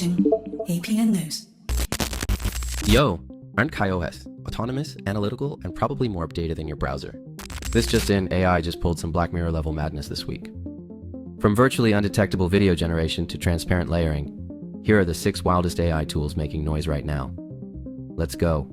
watching APN News. Yo, aren't KaiOS autonomous, analytical, and probably more updated than your browser? This just in, AI just pulled some Black Mirror level madness this week. From virtually undetectable video generation to transparent layering, here are the 6 wildest AI tools making noise right now. Let's go.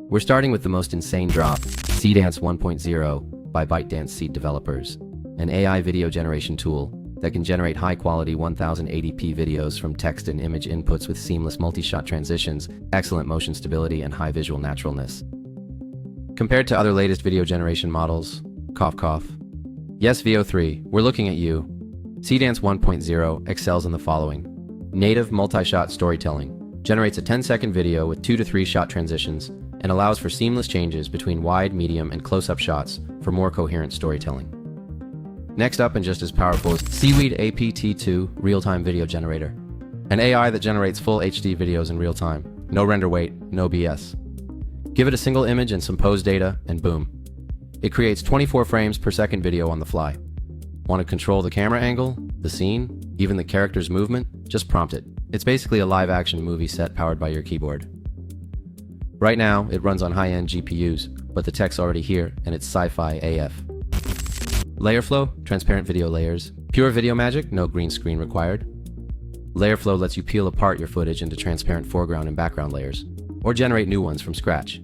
We're starting with the most insane drop, Seedance 1.0 by ByteDance Seed developers, an AI video generation tool that can generate high-quality 1080p videos from text and image inputs with seamless multi-shot transitions, excellent motion stability, and high visual naturalness. Compared to other latest video generation models, cough cough. Yes, VO3, we're looking at you. Seedance 1.0 excels in the following. Native multi-shot storytelling, generates a 10-second video with 2 to 3 shot transitions, and allows for seamless changes between wide, medium, and close-up shots for more coherent storytelling. Next up, and just as powerful, is Seaweed APT2 Real-Time Video Generator, an AI that generates full HD videos in real time. No render wait, no BS. Give it a single image and some pose data, and boom. It creates 24 frames per second video on the fly. Want to control the camera angle, the scene, even the character's movement? Just prompt it. It's basically a live-action movie set powered by your keyboard. Right now, it runs on high-end GPUs, but the tech's already here, and it's sci-fi AF. Layer flow, transparent video layers. Pure video magic, no green screen required. Layer flow lets you peel apart your footage into transparent foreground and background layers, or generate new ones from scratch.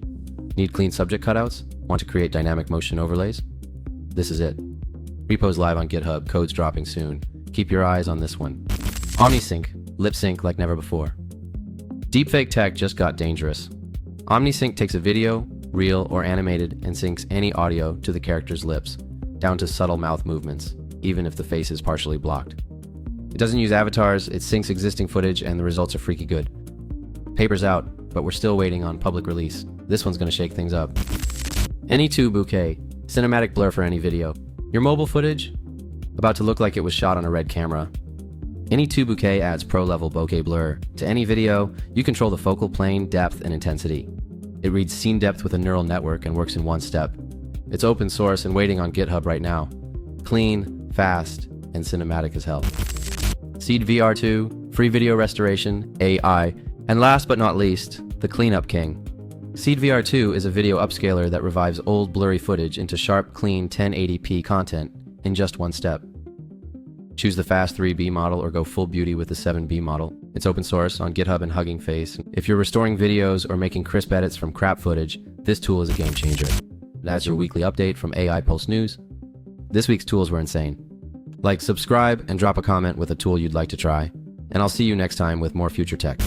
Need clean subject cutouts? Want to create dynamic motion overlays? This is it. Repo's live on GitHub, codes dropping soon. Keep your eyes on this one. OmniSync, lip sync like never before. Deepfake tech just got dangerous. OmniSync takes a video, real or animated, and syncs any audio to the character's lips, down to subtle mouth movements, even if the face is partially blocked. It doesn't use avatars, it syncs existing footage, and the results are freaky good. Paper's out, but we're still waiting on public release. This one's gonna shake things up. Any2 Bouquet, cinematic blur for any video. Your mobile footage? About to look like it was shot on a red camera. Any2 Bouquet adds pro-level bokeh blur. To any video, you control the focal plane, depth, and intensity. It reads scene depth with a neural network and works in one step. It's open source and waiting on GitHub right now. Clean, fast, and cinematic as hell. Seed VR2, free video restoration, AI, and last but not least, the cleanup king. Seed VR2 is a video upscaler that revives old blurry footage into sharp, clean 1080p content in just one step. Choose the fast 3B model or go full beauty with the 7B model. It's open source on GitHub and Hugging Face. If you're restoring videos or making crisp edits from crap footage, this tool is a game changer. That's your weekly update from AI Pulse News. This week's tools were insane. Like, subscribe, and drop a comment with a tool you'd like to try. And I'll see you next time with more future tech.